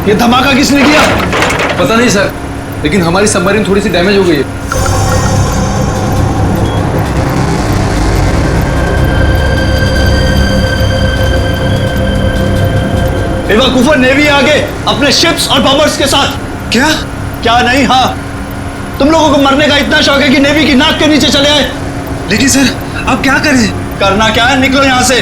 ये धमाका किसने किया? पता नहीं सर, लेकिन हमारी सबमरीन थोड़ी सी डैमेज हो गई है। बेवकूफों, नेवी आगे अपने शिप्स और बॉम्बर्स के साथ। क्या? क्या नहीं? हाँ, तुम लोगों को मरने का इतना शौक है कि नेवी की नाक के नीचे चले आए। लेकिन सर अब क्या करें? करना क्या है, निकलो यहाँ से,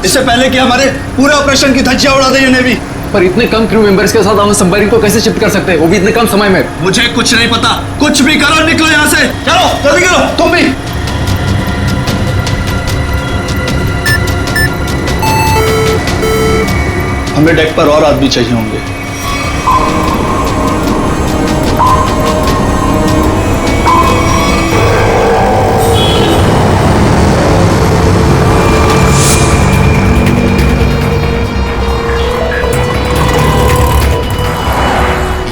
इससे पहले कि हमारे पूरे ऑपरेशन की धज्जियां उड़ा दे ये नेवी। पर इतने कम क्रू मेंबर्स के साथ हम सबमरीन को कैसे शिफ्ट कर सकते हैं, वो भी इतने कम समय में? मुझे कुछ नहीं पता, कुछ भी करो, निकलो यहाँ से। चलो जल्दी करो, तुम भी। हमें डेक पर और आदमी चाहिए होंगे।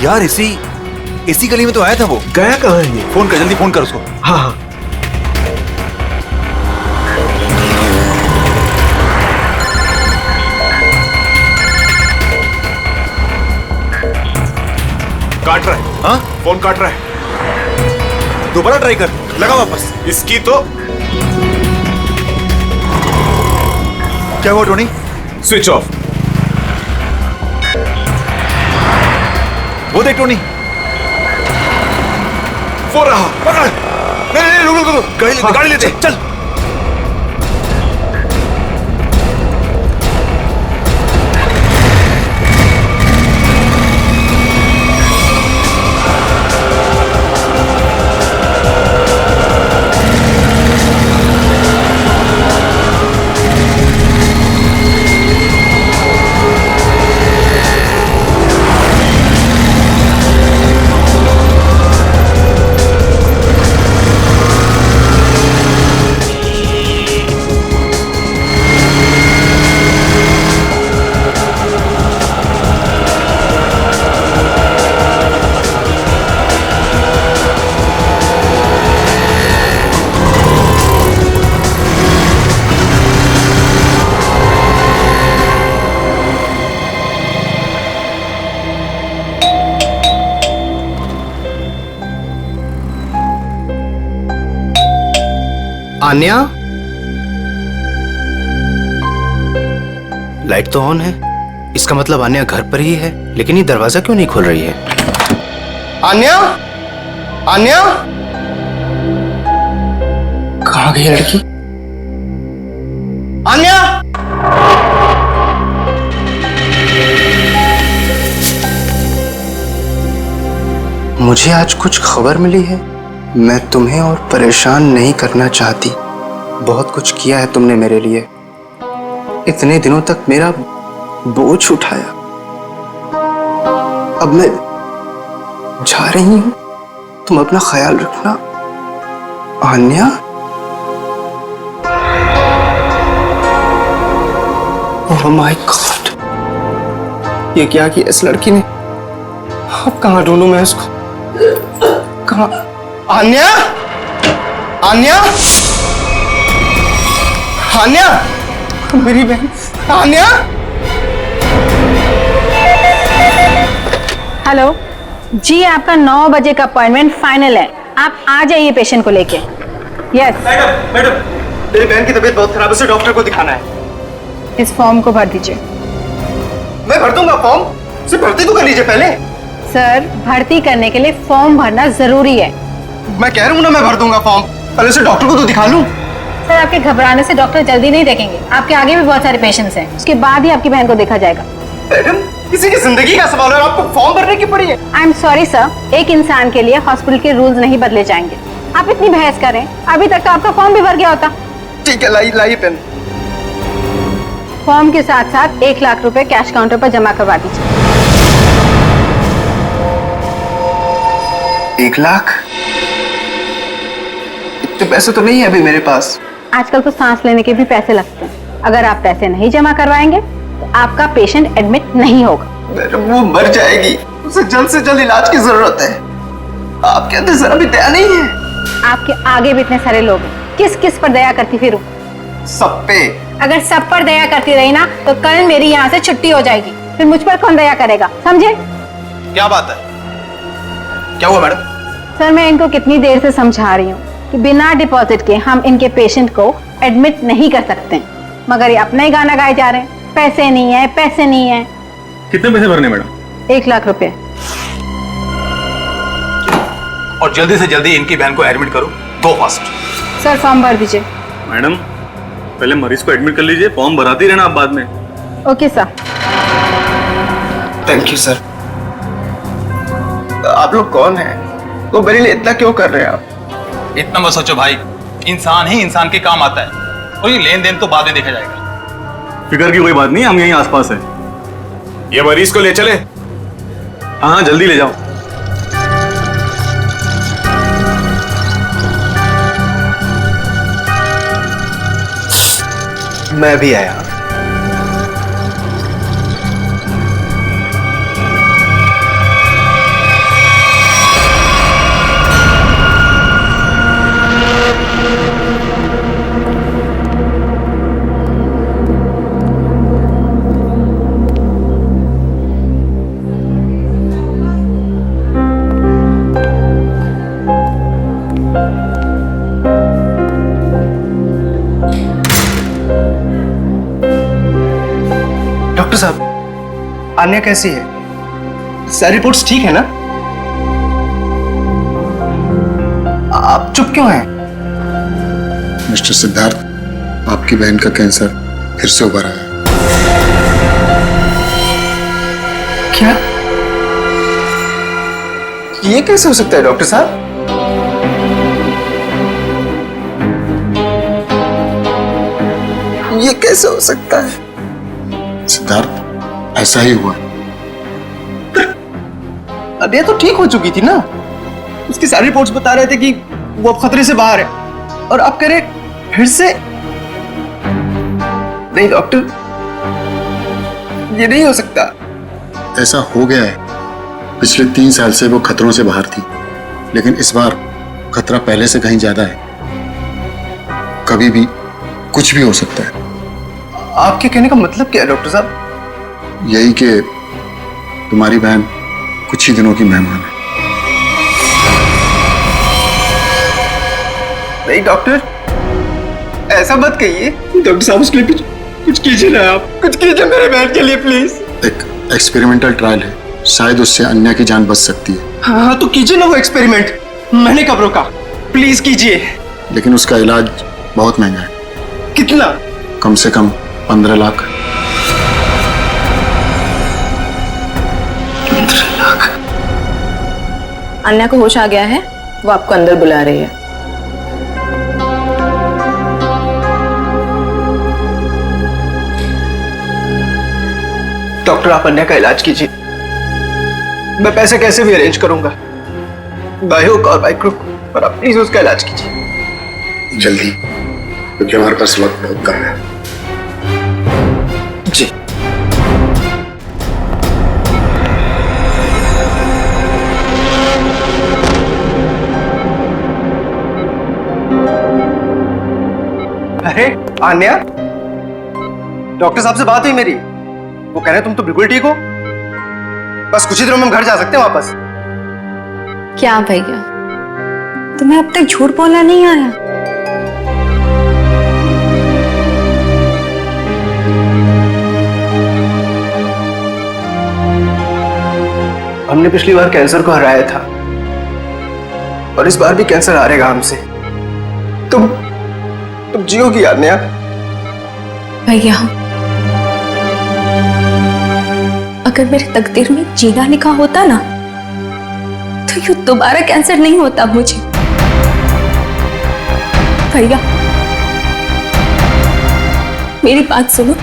यार इसी गली में तो आया था वो। गया कहाँ है ये? फोन कर, जल्दी फोन कर उसको। हाँ हाँ। काट रहा है। हाँ, फोन काट रहा है। दोबारा ट्राई कर, लगा वापस। इसकी तो क्या हुआ टोनी? Switch off. वो देख टोनी, वो रहा। पकड़। नहीं रुक, गाड़ी लेते चल। आन्या, लाइट तो ऑन है, इसका मतलब आन्या घर पर ही है, लेकिन ये दरवाजा क्यों नहीं खोल रही है? आन्या, आन्या, कहाँ गई लड़की? आन्या, मुझे आज कुछ खबर मिली है। मैं तुम्हें और परेशान नहीं करना चाहती। बहुत कुछ किया है तुमने मेरे लिए, इतने दिनों तक मेरा बोझ उठाया। अब मैं जा रही हूं, तुम अपना ख्याल रखना। आन्या, ओह माय गॉड, ये क्या किया इस लड़की ने? अब कहाँ ढूंढूं मैं इसको? कहाँ? आन्या, आन्या, आन्या, मेरी बहन आन्या। हेलो जी, आपका 9 बजे का अपॉइंटमेंट फाइनल है, आप आ जाइए पेशेंट को लेके। यस मैडम, मेरी बहन की तबीयत बहुत खराब है, उसे डॉक्टर को दिखाना है। इस फॉर्म को भर दीजिए। मैं भर दूंगा फॉर्म, सिर्फ भर्ती तो कर लीजिए पहले। सर, भर्ती करने के लिए फॉर्म भरना जरूरी है। मैं कह रहा हूँ ना, मैं भर दूंगा फॉर्म, पहले से डॉक्टर को तो दिखा लूं। सर, आपके घबराने से डॉक्टर जल्दी नहीं देखेंगे, आपके आगे भी बहुत सारे पेशेंट्स हैं, उसके बाद ही आपकी बहन को देखा जाएगा। मैडम, किसी की जिंदगी का सवाल है, आपको फॉर्म भरने की पड़ी है। आई एम सॉरी सर, एक इंसान के लिए हॉस्पिटल के रूल्स नहीं बदले जाएंगे। आप इतनी बहस करें, अभी तक तो आपका फॉर्म भी भर गया होता। ठीक है, लाइए पेन। फॉर्म के साथ साथ 1 लाख रुपए कैश काउंटर पर जमा करवा दीजिए। 1 लाख? इतने पैसे तो नहीं है अभी मेरे पास। आजकल तो सांस लेने के भी पैसे लगते हैं, अगर आप पैसे नहीं जमा करवाएंगे तो आपका पेशेंट एडमिट नहीं होगा। वो मर जाएगी, उसे जल्द से जल्द इलाज की जरूरत है। आपके अंदर जरा भी दया नहीं है। आपके आगे भी इतने सारे लोग हैं, किस किस पर दया करती फिरूं? सब पे। अगर सब पर दया करती रही ना तो कल मेरी यहाँ से छुट्टी हो जाएगी। फिर मुझ पर कौन दया करेगा, समझे? क्या बात है? क्या हुआ मैडम? सर, मैं इनको कितनी देर से समझा रही हूँ कि बिना डिपॉजिट के हम इनके पेशेंट को एडमिट नहीं कर सकते, मगर ये अपना ही गाना गाए जा रहे हैं, पैसे नहीं है, पैसे नहीं है। कितने पैसे भरने मैडम? 1 लाख रुपए। और जल्दी से जल्दी इनकी बहन को एडमिट करो, गो फास्ट। सर, फॉर्म भर दीजिए। मैडम पहले मरीज को एडमिट कर लीजिए, फॉर्म भराती रहना आप बाद में। Okay sir. Thank you sir. आप लोग कौन हैं? वो मेरे लिए इतना क्यों कर रहे हैं आप? इतना मत सोचो भाई, इंसान ही इंसान के काम आता है, और ये लेन देन तो बाद में देखा जाएगा। फिक्र की कोई बात नहीं, हम यहीं आसपास हैं। ये मरीज को ले चले? हाँ जल्दी ले जाओ। मैं भी आया। डॉक्टर साहब, आन्या कैसी है? सारी रिपोर्ट्स ठीक है ना? आप चुप क्यों हैं? मिस्टर सिद्धार्थ, आपकी बहन का कैंसर फिर से उभर आया है। क्या? ये कैसे हो सकता है डॉक्टर साहब? ये कैसे हो सकता है? सिद्धार्थ, ऐसा ही हुआ। अब ये तो ठीक हो चुकी थी ना? उसकी सारी रिपोर्ट्स बता रहे थे कि वो अब खतरे से बाहर है, और आप कह रहे फिर से? नहीं डॉक्टर, ये नहीं हो सकता। ऐसा हो गया है। पिछले 3 साल से वो खतरों से बाहर थी, लेकिन इस बार खतरा पहले से कहीं ज्यादा है। कभी भी कुछ भी हो सकता है। आपके कहने का मतलब क्या है डॉक्टर साहब? यही कि तुम्हारी बहन कुछ ही दिनों की मेहमान है। नहीं डॉक्टर, ऐसा मत कहिए। डॉक्टर साहब, उसके लिए कुछ कीजिए ना, आप कुछ कीजिए मेरे बहन के लिए प्लीज। एक एक्सपेरिमेंटल ट्रायल है, शायद उससे अन्या की जान बच सकती है। हाँ तो कीजिए ना वो एक्सपेरिमेंट। मैंने कब रोका? प्लीज कीजिए। लेकिन उसका इलाज बहुत महंगा है। कितना? कम से कम 15 लाख। 15 लाख? अन्या को होश आ गया है, वो आपको अंदर बुला रही है। डॉक्टर, आप अन्या का इलाज कीजिए। मैं पैसे कैसे भी अरेंज करूंगा, बाय हुक और बाय क्रुक, पर आप प्लीज उसका इलाज कीजिए जल्दी, क्योंकि हमारे पास वक्त बहुत कम है। जी। अरे आन्या, डॉक्टर साहब से बात हुई मेरी, वो कह रहे तुम तो बिल्कुल ठीक हो, बस कुछ ही दिनों में हम घर जा सकते हैं वापस। क्या भैया, तुम्हें अब तक झूठ बोलना नहीं आया? हमने पिछली बार कैंसर को हराया था, और इस बार भी कैंसर हारेगा हमसे। तुम जियोगी आन्या। भैया, अगर मेरे तकदीर में जीना लिखा होता ना, तो यूं दोबारा कैंसर नहीं होता मुझे। भैया, मेरी बात सुनो,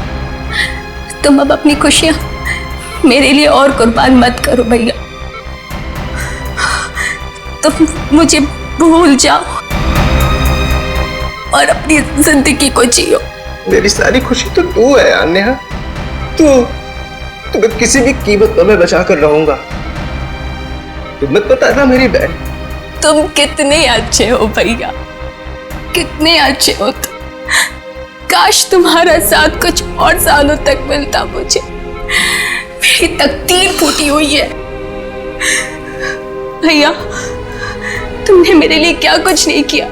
तुम अब अपनी खुशियां मेरे लिए और कुर्बान मत करो भैया। तुम मुझे भूल जाओ और अपनी जिंदगी को जियो। मेरी सारी खुशी तो तू है अन्या। तुम्हें किसी भी कीमत पर मैं बचा कर रहूंगा। तुम मत बताना मेरी बहन। तुम कितने अच्छे हो भैया, कितने अच्छे हो तुम। काश तुम्हारा साथ कुछ और सालों तक मिलता मुझे, मेरी तकदीर फूटी हुई है। भैया, तुमने मेरे लिए क्या कुछ नहीं किया,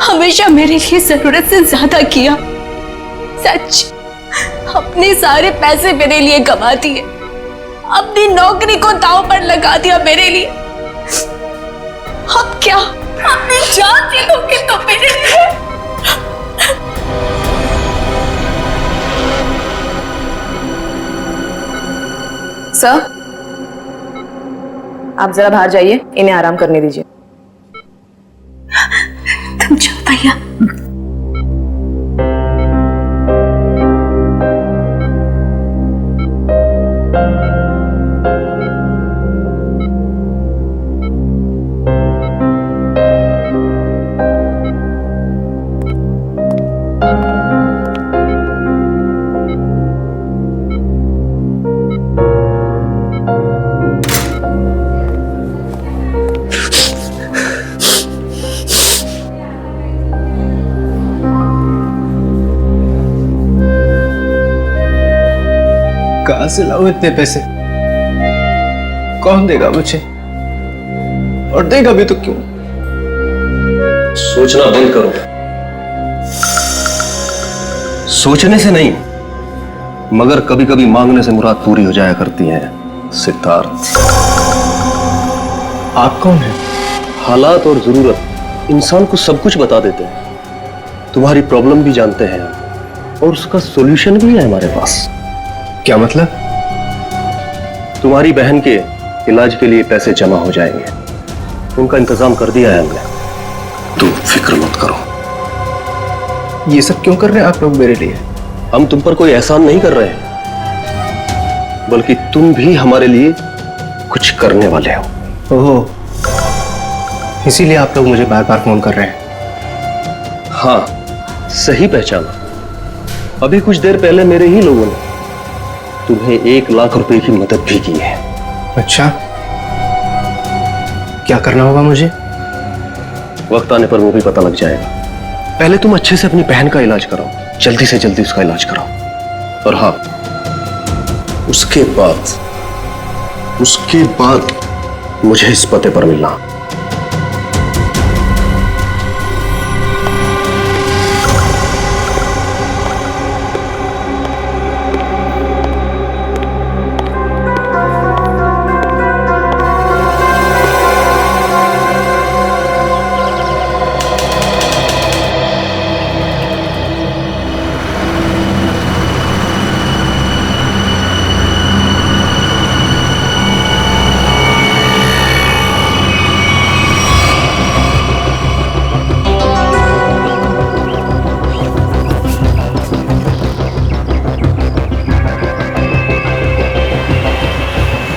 हमेशा मेरे लिए जरूरत से ज्यादा किया। सच, अपने सारे पैसे मेरे लिए कमा दिए, अपनी नौकरी को दांव पर लगा दिया मेरे लिए। अब क्या अपनी जान दे दोगे तो मेरे लिए? सर, आप जरा बाहर जाइए, इन्हें आराम करने दीजिए। तुम जाओ भैया। कहां से लाऊं इतने पैसे? कौन देगा मुझे? और देगा भी तो क्यों? सोचना बंद करो। सोचने से नहीं, मगर कभी कभी मांगने से मुराद पूरी हो जाया करती है सिद्धार्थ। आप कौन हैं? हालात और जरूरत इंसान को सब कुछ बता देते हैं। तुम्हारी प्रॉब्लम भी जानते हैं और उसका सॉल्यूशन भी है हमारे पास। क्या मतलब? तुम्हारी बहन के इलाज के लिए पैसे जमा हो जाएंगे, उनका इंतजाम कर दिया है हमने। तुम फिक्र मत करो। ये सब क्यों कर रहे हैं आप लोग मेरे लिए? हम तुम पर कोई एहसान नहीं कर रहे हैं, बल्कि तुम भी हमारे लिए कुछ करने वाले हो। ओह, इसीलिए आप लोग मुझे बार बार फोन कर रहे हैं। हाँ, सही पहचाना। अभी कुछ देर पहले मेरे ही लोगों ने तुम्हें 1 लाख रुपए की मदद भी की है। अच्छा, क्या करना होगा मुझे? वक्त आने पर वो भी पता लग जाएगा। पहले तुम अच्छे से अपनी बहन का इलाज कराओ, जल्दी से जल्दी उसका इलाज कराओ। और हाँ, उसके बाद मुझे इस पते पर मिलना।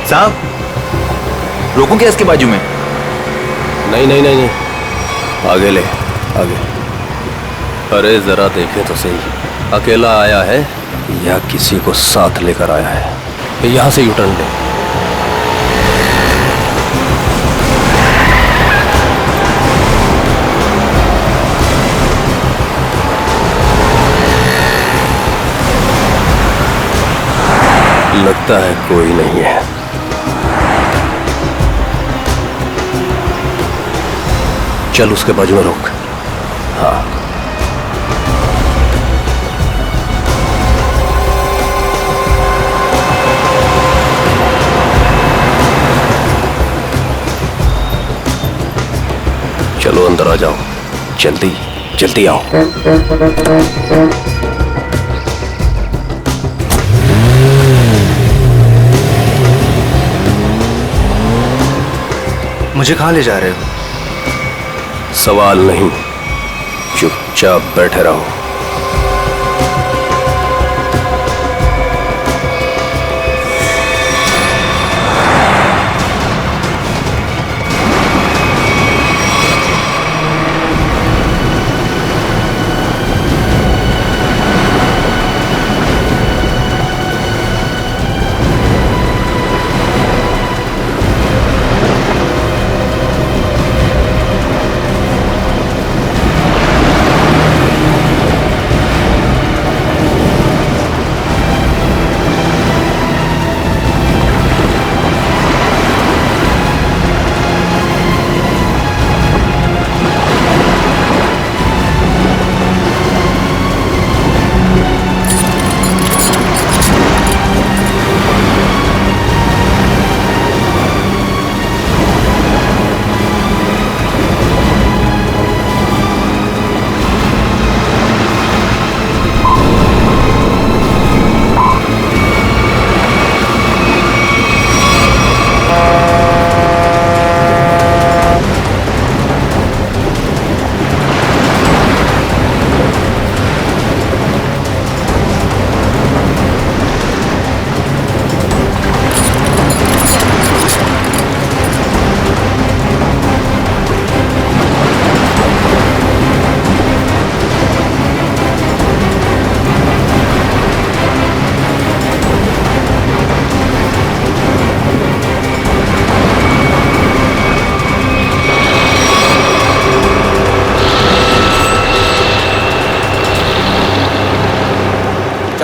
साहब, रोकूं क्या इसके बाजू में? नहीं, आगे ले, आगे। अरे जरा देखे तो सही, अकेला आया है या किसी को साथ लेकर आया है? यहां से यूटर्न ले। लगता है कोई नहीं है। चल उसके बाजू में रोक। हाँ, चलो अंदर आ जाओ, जल्दी जल्दी आओ। मुझे कहां ले जा रहे हो? सवाल नहीं, चुपचाप बैठे रहो।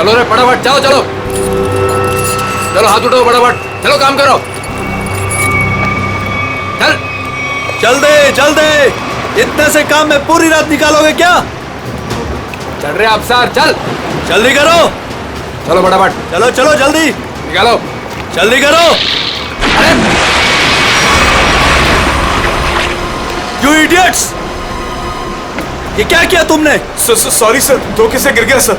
चलो रे फटाफट, जाओ चलो चलो, हाथ उठाओ फटाफट, चलो काम करो, चल चल दे, इतने से काम में पूरी रात निकालोगे क्या? चल रहे अफसर, चल जल्दी करो, चलो फटाफट, चलो चलो जल्दी निकालो, जल्दी करो। अरे यू इडियट्स, ये क्या किया तुमने? सॉरी सर, धोखे से गिर गया सर।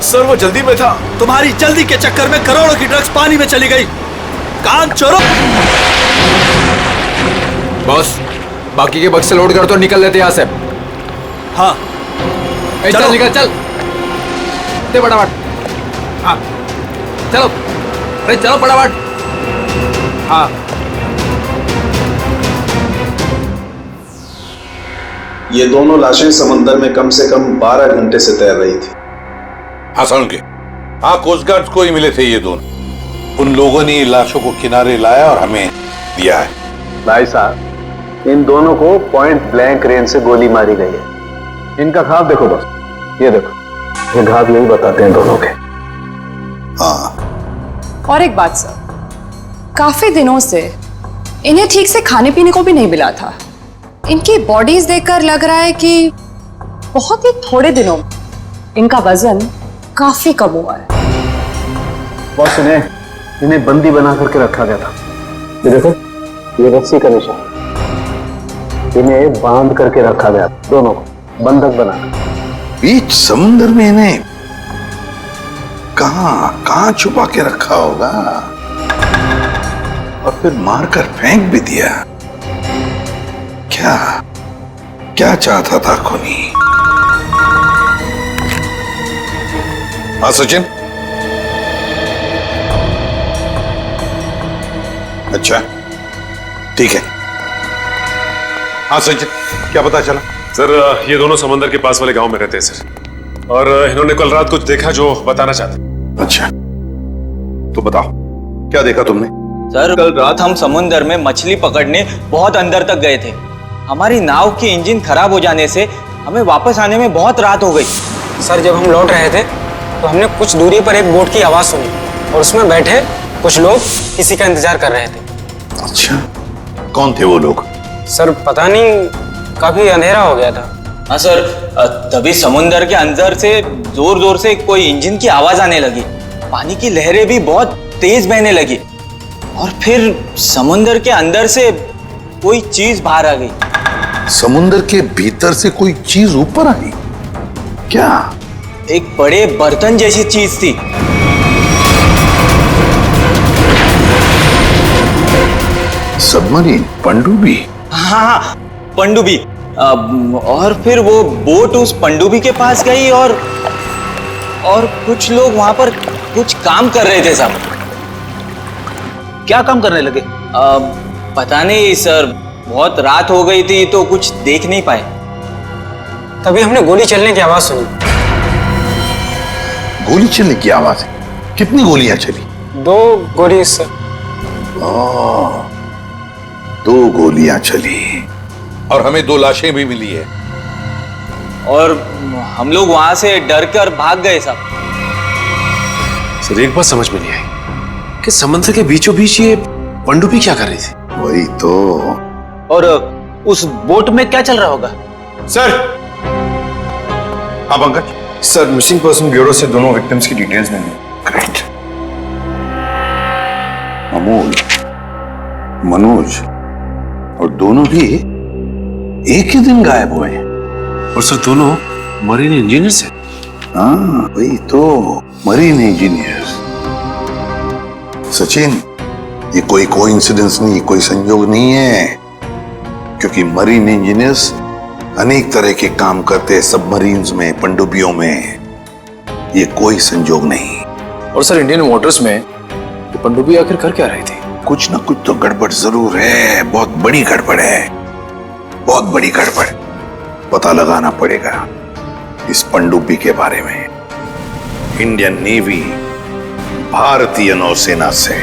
सर वो जल्दी में था। तुम्हारी जल्दी के चक्कर में करोड़ों की ड्रग्स पानी में चली गई। काम चोरों। बॉस, बाकी के बक्से लोड कर तो निकल लेते यहाँ से। हाँ चल निकल, चल दे फटाफट। हाँ चलो, अरे चलो फटाफट। हाँ ये दोनों लाशें समंदर में कम से कम 12 घंटे से तैर रही थी। हाँ समझ गए। हाँ, कोस्ट गार्ड को ही मिले थे ये दोनों। उन लोगों ने लाशों को किनारे लाया और हमें दिया है। भाई साहब, इन दोनों को पॉइंट ब्लैंक रेंज से गोली मारी गई है। इनका घाव देखो बस, ये देखो, ये घाव यही बताते हैं दोनों के। हाँ। और एक बात सर, काफी दिनों से इन्हें ठीक से खाने पीने को भी नहीं मिला था। इनकी बॉडीज देखकर लग रहा है कि बहुत ही थोड़े दिनों में इनका वजन काफी कम हुआ है। बॉस, इन्हें बंदी बना करके रखा गया था। ये देखो, ये रस्सी का निशान, इन्हें बांध करके रखा गया, दोनों को बंधक बना। बीच समुद्र में इन्हें कहां छुपा के रखा होगा और फिर मारकर फेंक भी दिया। क्या चाहता था खूनी? हाँ सचिन, अच्छा ठीक है। हाँ सचिन, क्या पता चला? सर ये दोनों समंदर के पास वाले गांव में रहते हैं सर, और इन्होंने कल रात कुछ देखा जो बताना चाहते। अच्छा तो बताओ, क्या देखा तुमने? सर कल रात हम समुंदर में मछली पकड़ने बहुत अंदर तक गए थे। हमारी नाव की इंजन खराब हो जाने से हमें वापस आने में बहुत रात हो गई। सर जब हम लौट रहे थे तो हमने कुछ दूरी पर एक बोट की आवाज सुनी और उसमें बैठे कुछ लोग किसी का इंतजार कर रहे थे। अच्छा, कौन थे वो लोग? सर पता नहीं, काफी अंधेरा हो गया था। हाँ सर, तभी समुंदर के अंदर से जोर जोर से कोई इंजन की आवाज आने लगी। पानी की लहरें भी बहुत तेज बहने लगी और फिर समुंदर के अंदर से कोई चीज बाहर आ गई। समुंदर के भीतर से कोई चीज ऊपर आई? क्या? एक बड़े बर्तन जैसी चीज थी। सबमरीन, पनडुब्बी? हाँ, पनडुब्बी। और फिर वो बोट उस पनडुब्बी के पास गई और कुछ लोग वहां पर कुछ काम कर रहे थे साहब। क्या काम करने लगे? पता नहीं सर, बहुत रात हो गई थी तो कुछ देख नहीं पाए। तभी हमने गोली चलने की आवाज सुनी। गोली चलने की आवाज? कितनी गोलियां चली? 2 गोली सर। 2 गोलियां चली और हमें 2 लाशें भी मिली है। और हम लोग वहां से डर कर भाग गए साहब। सर एक बात समझ में नहीं आई कि समुद्र के बीचों बीच ये पनडुब्बी क्या कर रही थी? वही तो। और उस बोट में क्या चल रहा होगा? सर। हाँ Pankaj. Sir missing person bureau से दोनों विक्टिम्स की डिटेल्स मिली। ग्रेट। अमोल, मनोज और दोनों भी एक ही दिन गायब हुए हैं। और सर दोनों मरीन इंजीनियर्स हैं। हाँ वही तो, मरीन इंजीनियर्स। सचिन, ये कोई कोइंसिडेंस नहीं, कोई संयोग नहीं है, क्योंकि मरीन इंजीनियर्स अनेक तरह के काम करते हैं सबमरीन्स में, पनडुब्बियों में। ये कोई संयोग नहीं। और सर इंडियन वाटर्स में ये पनडुब्बी आखिर कर क्या रही थी? कुछ ना कुछ तो गड़बड़ जरूर है, बहुत बड़ी गड़बड़ है, बहुत बड़ी गड़बड़। पता लगाना पड़ेगा इस पनडुब्बी के बारे में इंडियन नेवी, भारतीय नौसेना से।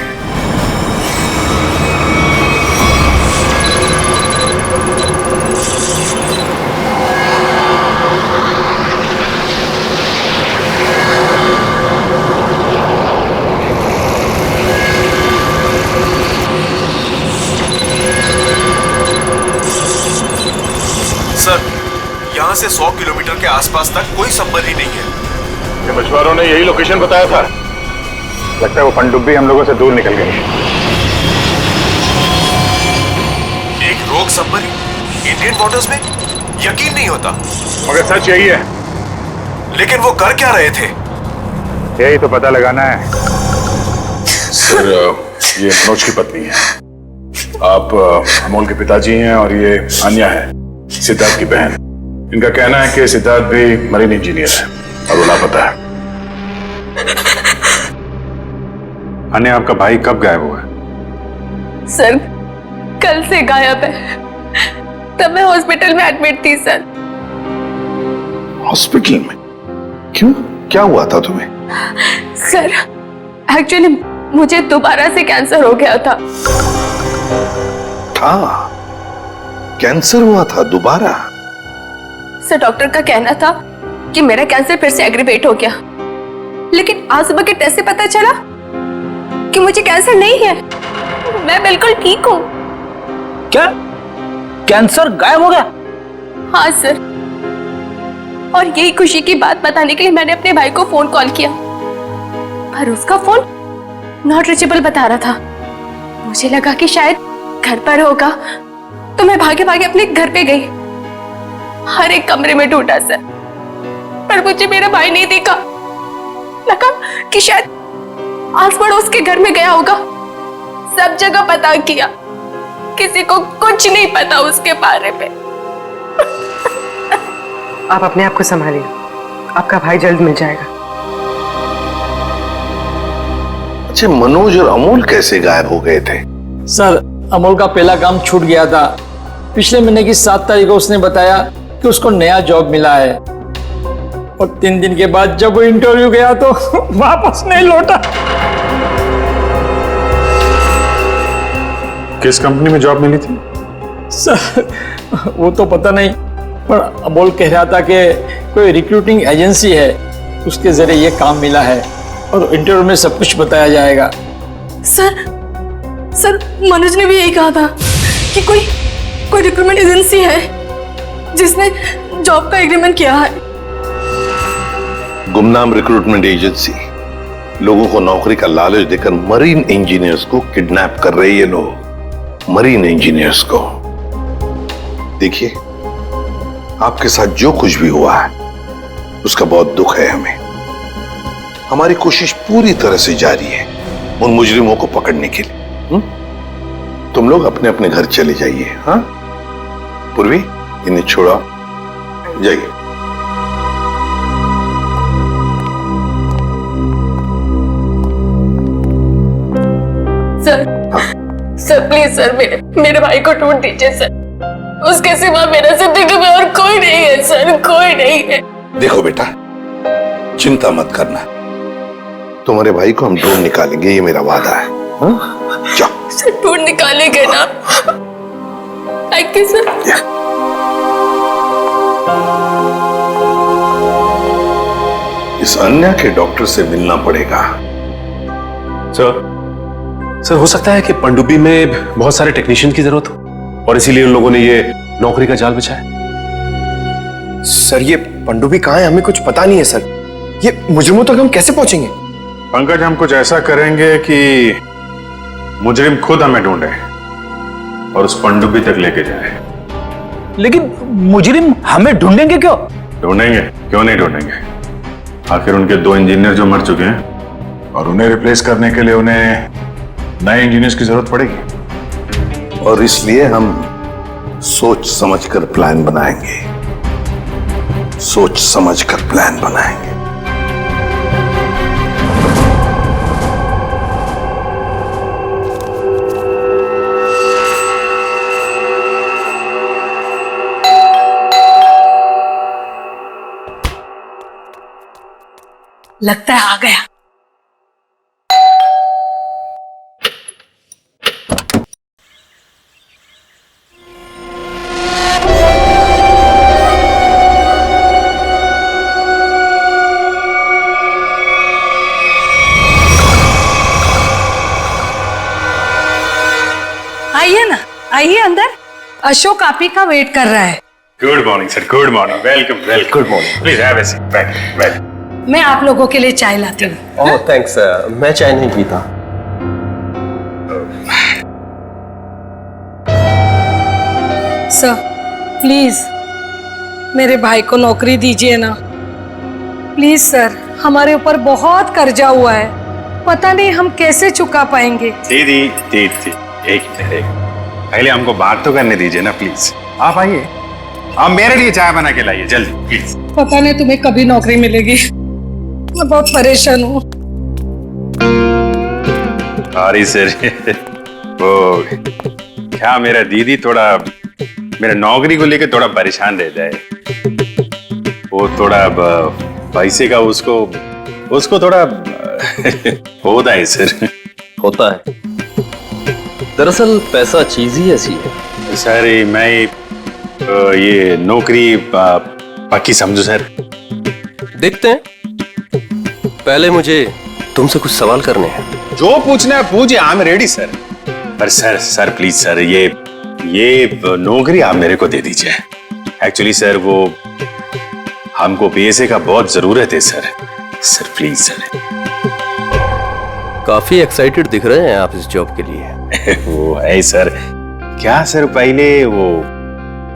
से 100 किलोमीटर के आसपास तक कोई संबंध ही नहीं है। ये मछुआरों ने यही लोकेशन बताया था। लगता है वो पनडुब्बी हम लोगों से दूर निकल गई। एक रोग सबमरीन इंडियन वाटर्स में, यकीन नहीं होता। मगर सच यही है। लेकिन वो कर क्या रहे थे? यही तो पता लगाना है। सर, ये मनोज की पत्नी है। आप अमोल के पिताजी हैं और ये अन्या है, सिद्धार्थ की बहन। इनका कहना है कि सिद्धार्थ भी मरीन इंजीनियर है और वो लापता है। अन्या, आपका भाई कब गायब हुआ? सर, कल से गायब है। तब मैं हॉस्पिटल में एडमिट थी सर। हॉस्पिटल में? क्यों? क्या हुआ था तुम्हें? सर, एक्चुअली मुझे दोबारा से कैंसर हो गया था। कैंसर हुआ था दोबारा? सर, डॉक्टर का कहना था कि मेरा कैंसर फिर से एग्रीवेट हो गया, लेकिन आज सुबह के टेस्ट से पता चला कि मुझे कैंसर नहीं है। मैं बिल्कुल ठीक हूँ। क्या? कैंसर गायब हो गया? हाँ सर, और यही खुशी की बात बताने के लिए मैंने अपने भाई को फोन कॉल किया, पर उसका फोन नॉट रीचेबल बता रहा था। मुझे लगा कि शायद घर पर होगा, तो मैं भागे भागे अपने घर पे गई। हर एक कमरे में ढूंढा सर, पर मुझे मेरा भाई नहीं दिखा। लगा कि शायद आस पड़ोस के घर में गया होगा। सब जगह पता किया, किसी को कुछ नहीं पता उसके बारे में। आप अपने आप को संभालिए, आपका भाई जल्द मिल जाएगा। अच्छा, मनोज और अमोल कैसे गायब हो गए थे? सर, अमोल का पहला काम छूट गया था। पिछले महीने की 7 तारीख को उसने बताया कि उसको नया जॉब मिला है, और 3 दिन के बाद जब वो इंटरव्यू गया तो वापस नहीं लौटा। किस कंपनी में जॉब मिली थी? सर, वो तो पता नहीं, पर अमोल कह रहा था कि कोई रिक्रूटिंग एजेंसी है, उसके जरिए ये काम मिला है और इंटरव्यू में सब कुछ बताया जाएगा। सर, मनोज ने भी यही कहा था कि कोई रिक्रूटमेंट एजेंसी है जिसने जॉब का एग्रीमेंट किया है। गुमनाम रिक्रूटमेंट एजेंसी लोगों को नौकरी का लालच देकर मरीन इंजीनियर्स को किडनैप कर रही है। लोग मरीन इंजीनियर्स को। देखिए, आपके साथ जो कुछ भी हुआ है उसका बहुत दुख है हमें। हमारी कोशिश पूरी तरह से जारी है उन मुजरिमों को पकड़ने के लिए। तुम लोग अपने अपने घर चले जाइए। हाँ पूर्वी, इन्हें छोड़ो, जाइए। सर प्लीज सर, मेरे भाई को ढूंढ दीजिए सर। उसके सिवा मेरा जिंदगी में और कोई नहीं है सर, कोई नहीं है। देखो बेटा, चिंता मत करना, तुम्हारे भाई को हम ढूंढ निकालेंगे, ये मेरा वादा है। जाओ सर, ढूंढ निकालेंगे ना? Thank you sir. इस अन्या के डॉक्टर से मिलना पड़ेगा। सर, हो सकता है कि पनडुब्बी में बहुत सारे टेक्नीशियन की जरूरत हो और इसीलिए उन लोगों ने ये नौकरी का जाल बिछाया। सर, ये पनडुब्बी कहाँ है? हमें कुछ पता नहीं है सर। ये मुजरिमों तक हम कैसे पहुंचेंगे? पंकज, हम कुछ ऐसा करेंगे कि मुजरिम खुद हमें ढूंढे और उस पनडुब्बी तक लेके जाए। लेकिन मुजरिम हमें ढूंढेंगे क्यों? ढूंढेंगे, क्यों नहीं ढूंढेंगे? आखिर उनके 2 इंजीनियर जो मर चुके हैं और उन्हें रिप्लेस करने के लिए उन्हें नए इंजीनियर्स की जरूरत पड़ेगी। और इसलिए हम सोच समझकर प्लान बनाएंगे, सोच समझकर प्लान बनाएंगे। लगता है आ गया। आइए ना, आइए अंदर। अशोक आप ही का वेट कर रहा है। Good morning sir, good morning, welcome welcome. Good morning, please have a seat, welcome. मैं आप लोगों के लिए चाय लाती हूँ। ओह थैंक्स, मैं चाय नहीं पीता। सर प्लीज मेरे भाई को नौकरी दीजिए ना, प्लीज सर। हमारे ऊपर बहुत कर्जा हुआ है, पता नहीं हम कैसे चुका पाएंगे। दीदी दीदी एक मिनट, पहले हमको बात तो करने दीजिए ना प्लीज। आप आइए, आप मेरे लिए चाय बना के लाइए जल्दी प्लीज। पता नहीं तुम्हें कभी नौकरी मिलेगी, मैं बहुत परेशान हूँ। सॉरी सर, वो क्या मेरा दीदी थोड़ा मेरा नौकरी को लेकर थोड़ा परेशान रहता है। वो थोड़ा पैसे का उसको थोड़ा होता है सर। होता है, दरअसल पैसा चीज ही ऐसी है। सर मैं ये नौकरी पक्की समझू सर। देखते हैं, पहले मुझे तुमसे कुछ सवाल करने हैं। जो पूछना है पूछिए, आई एम रेडी सर। पर सर प्लीज सर, ये नौकरी आप मेरे को दे दीजिए। एक्चुअली सर वो हमको पैसे का बहुत जरूरत है सर प्लीज सर। काफी एक्साइटेड दिख रहे हैं आप इस जॉब के लिए। वो है सर, क्या सर पहले वो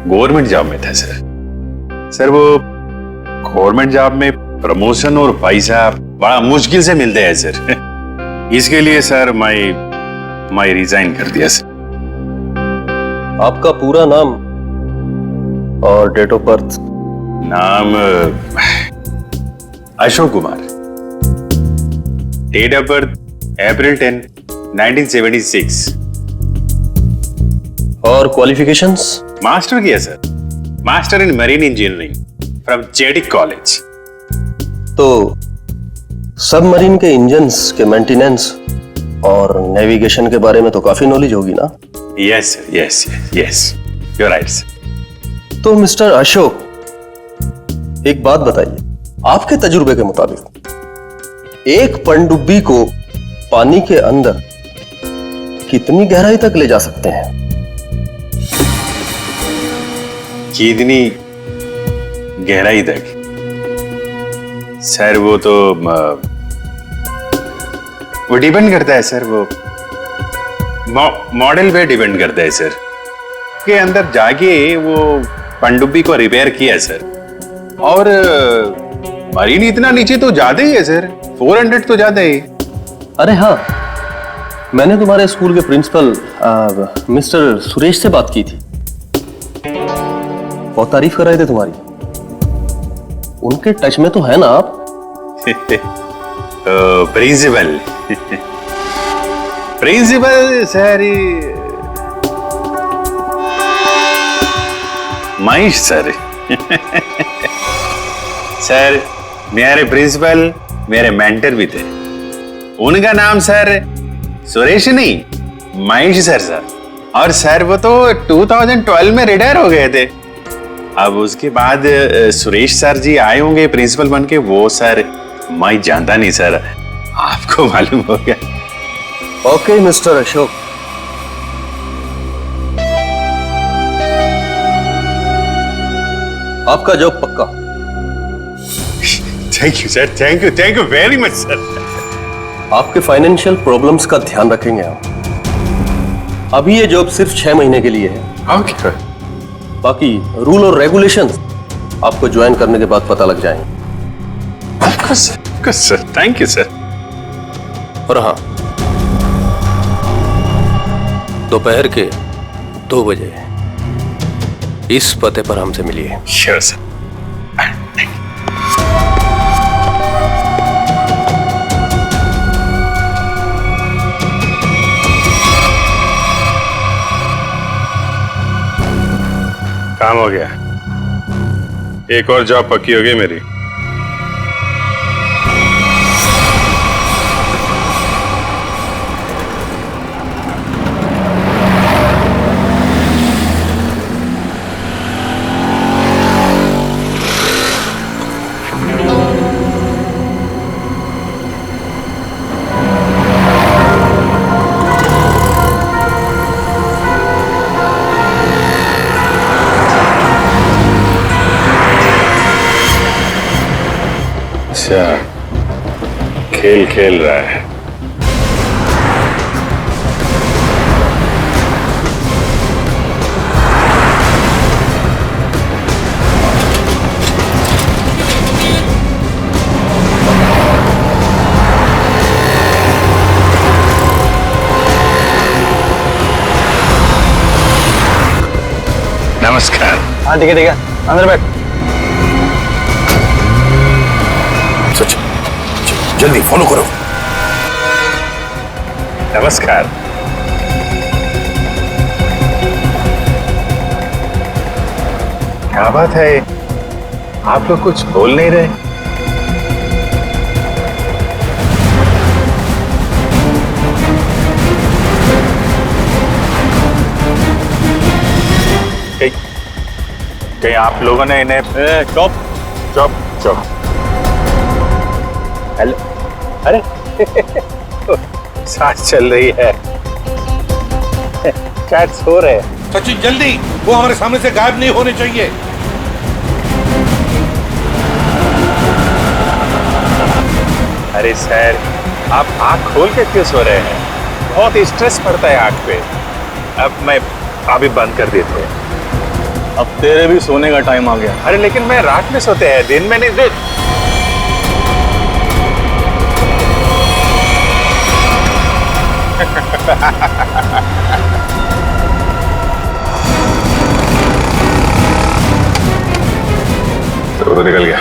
गवर्नमेंट जॉब में था सर वो गवर्नमेंट जॉब में प्रमोशन और पैसा बड़ा मुश्किल से मिलते हैं सर। इसके लिए सर मैं रिजाइन कर दिया सर। आपका पूरा नाम और डेट ऑफ बर्थ? नाम Ashok Kumar, date of birth April 10, 1976। और क्वालिफिकेशंस? मास्टर किया sir, master in marine engineering from जेडिक कॉलेज। तो सबमरीन के इंजन्स के मेंटेनेंस और नेविगेशन के बारे में तो काफी नॉलेज होगी ना? Yes sir, yes you are right sir. तो मिस्टर अशोक, एक बात बताइए, आपके तजुर्बे के मुताबिक एक पनडुब्बी को पानी के अंदर कितनी गहराई तक ले जा सकते हैं? कितनी गहराई तक? सर वो तो वो डिपेंड करता है सर, वो मॉडल पे डिपेंड करता है सर। के अंदर जाके वो पनडुब्बी को रिपेयर किया सर। और मरीन इतना नीचे तो जाते ही है सर, 400 तो जाते ही। अरे हाँ, मैंने तुम्हारे स्कूल के प्रिंसिपल मिस्टर सुरेश से बात की थी, बहुत तारीफ कर रहे थे तुम्हारी। उनके टच में तो है ना आप? Principal principal sir Mahesh sir. Sir मेरे प्रिंसिपल मेरे मेंटर भी थे, उनका नाम सर सुरेश नहीं महेश सर। और सर वो तो 2012 में रिटायर हो गए थे। अब उसके बाद सुरेश सर जी आए होंगे प्रिंसिपल बन के। वो सर मैं जानता नहीं सर, आपको मालूम हो गया। ओके मिस्टर अशोक, आपका जॉब पक्का। Thank you sir, thank you very much sir. आपके फाइनेंशियल प्रॉब्लम्स का ध्यान रखेंगे हम। अभी ये जॉब सिर्फ 6 महीने के लिए है। ओके। बाकी रूल और रेगुलेशंस आपको ज्वाइन करने के बाद पता लग जाएंगे। Sir thank you sir. और हाँ, दोपहर के 2 बजे इस पते पर हमसे मिलिए। Sure sir. काम हो गया, एक और जॉब पक्की हो गई मेरी। अच्छा, खेल खेल रहा है। नमस्कार। हाँ ठीक है अंदर बैठ। सच, जल्दी फॉलो करो। नमस्कार। क्या बात है, आप लोग कुछ बोल नहीं रहे? कहीं आप लोगों ने इन्हें चुप चुप चुप। हेलो, अरे सांस चल रही है, शायद सो रहे हैं। सचिन जल्दी, वो हमारे सामने से गायब नहीं होने चाहिए। अरे सर, आप आंख खोल के क्यों सो रहे हैं? बहुत स्ट्रेस पड़ता है आंख पे। अब मैं अभी बंद कर देते हैं। अब तेरे भी सोने का टाइम आ गया। अरे लेकिन मैं रात में सोते हैं, दिन में नहीं। तो निकल गया।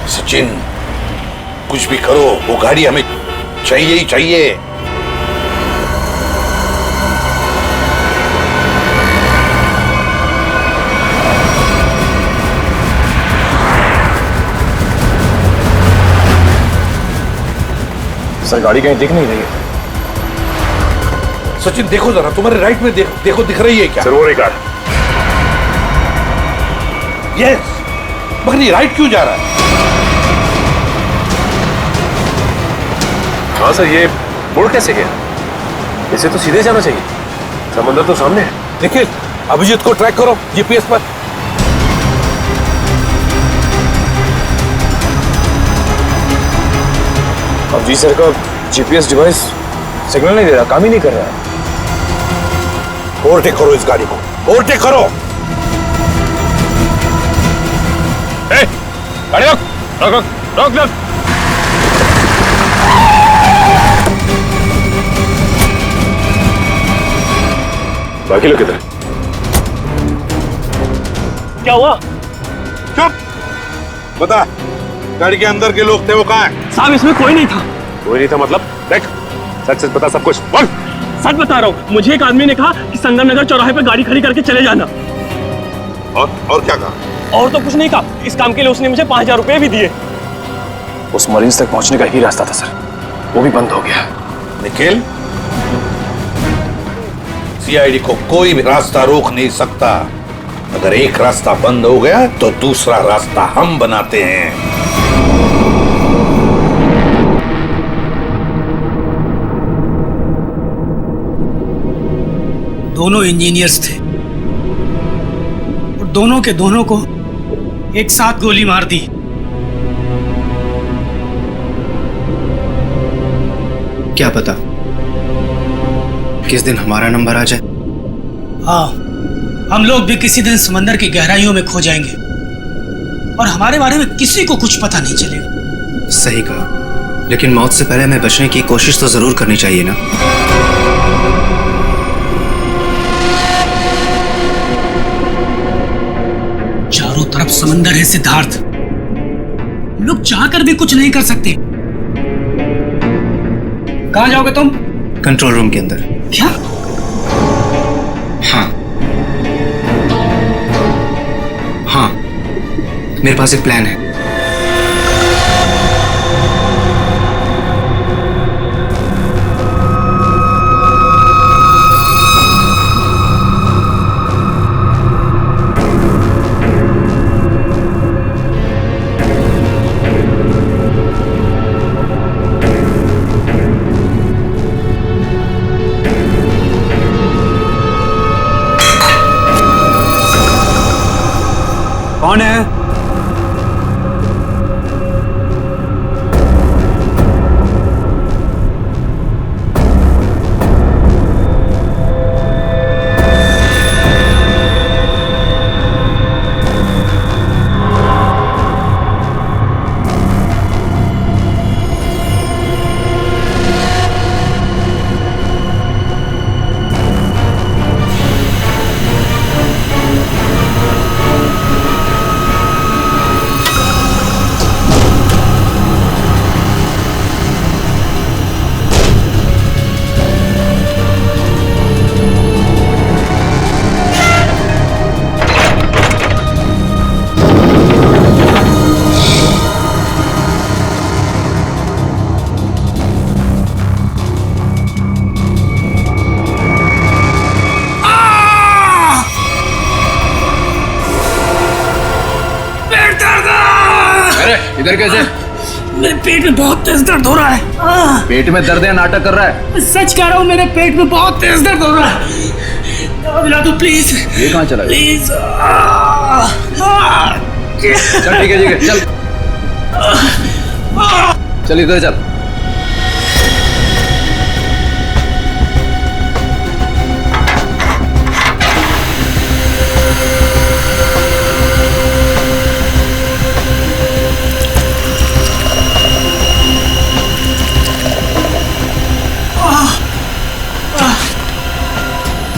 सचिन, कुछ भी करो, वो गाड़ी हमें चाहिए ही चाहिए। सर गाड़ी कहीं दिख नहीं रही है। सचिन देखो जरा, तुम्हारे राइट में देखो दिख रही है क्या? सर वो रिकॉर्ड। यस, मगर ये राइट क्यों जा रहा है? हाँ सर, ये मुड़ कैसे गया? इसे तो सीधे जाना चाहिए, समंदर तो सामने है। निखिल, अभिजीत को ट्रैक करो जीपीएस पर। अब जी सर का जीपीएस डिवाइस सिग्नल नहीं दे रहा, काम ही नहीं कर रहा है। ओवरटेक करो इस गाड़ी को, ओवरटेक करो। गाड़ी रोक रोक रोक रोक रोक। बाकी लोग किधर? क्या हुआ? चुप, बता, गाड़ी के अंदर के लोग थे वो कहाँ हैं? साहब इसमें कोई नहीं था। कोई नहीं था मतलब? देख, सच सच बता सब कुछ, बोल। सच बता रहा हूँ, मुझे एक आदमी ने कहा कि संगम नगर चौराहे पे गाड़ी खड़ी करके चले जाना। और क्या कहा? और तो कुछ नहीं कहा, इस काम के लिए उसने मुझे 5000 रुपए भी दिए। उस मरीज तक पहुंचने का ही रास्ता था सर, वो भी बंद हो गया। निखिल, सीआईडी को कोई भी रास्ता रोक नहीं सकता। अगर एक रास्ता बंद हो गया तो दूसरा रास्ता हम बनाते हैं। दोनों इंजीनियर्स थे और दोनों के दोनों को एक साथ गोली मार दी। क्या पता किस दिन हमारा नंबर आ जाए। हाँ, हम लोग भी किसी दिन समंदर की गहराइयों में खो जाएंगे और हमारे बारे में किसी को कुछ पता नहीं चलेगा। सही कहा, लेकिन मौत से पहले हमें बचने की कोशिश तो जरूर करनी चाहिए ना। चारों तरफ समंदर है सिद्धार्थ, हम लोग चाहकर भी कुछ नहीं कर सकते। कहां जाओगे तुम? कंट्रोल रूम के अंदर। क्या? हाँ हाँ, मेरे पास एक प्लान है। कौन है? इधर कैसे? मेरे पेट में बहुत तेज दर्द हो रहा है। पेट में दर्द है, नाटक कर रहा है? सच कह रहा हूँ, मेरे पेट में बहुत तेज दर्द हो रहा है। दवा दिला दो प्लीज। ये कहाँ चला गया? प्लीज। चल ठीक है चल चल इधर चल।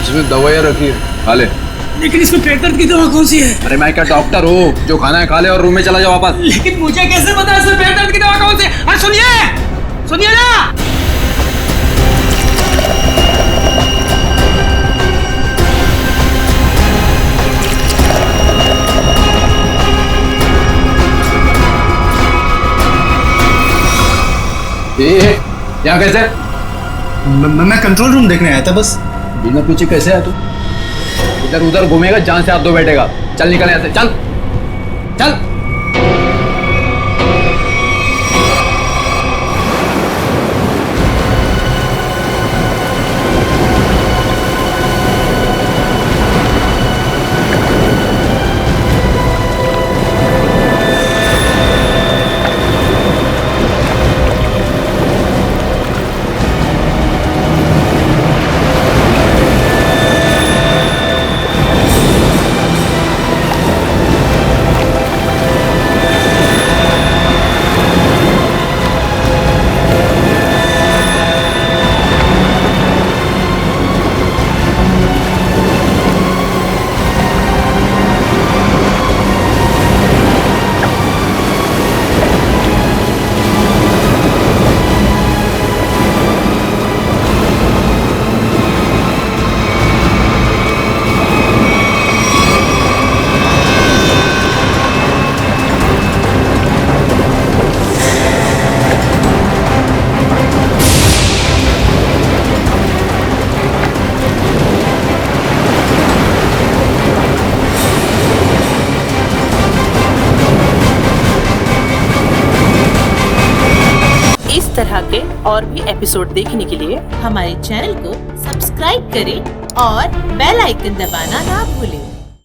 इसमें दवाइयाँ रखी है, खा ले। लेकिन इसमें पेट दर्द की दवा कौन सी है? अरे मैं क्या डॉक्टर हूँ? जो खाना है खा ले और रूम में चला जाओ वापस। लेकिन मुझे कैसे पता है इसमें पेट दर्द की दवा कौन सी है? अरे सुनिए ना। यहाँ कैसे? मैं कंट्रोल रूम देखने आया था बस। बिना पीछे कैसे आया तू? इधर उधर घूमेगा, जान से हाथ धो बैठेगा। चल निकल यहाँ से, चल चल। तरह के और भी एपिसोड देखने के लिए हमारे चैनल को सब्सक्राइब करें और बेल आइकन दबाना ना भूलें।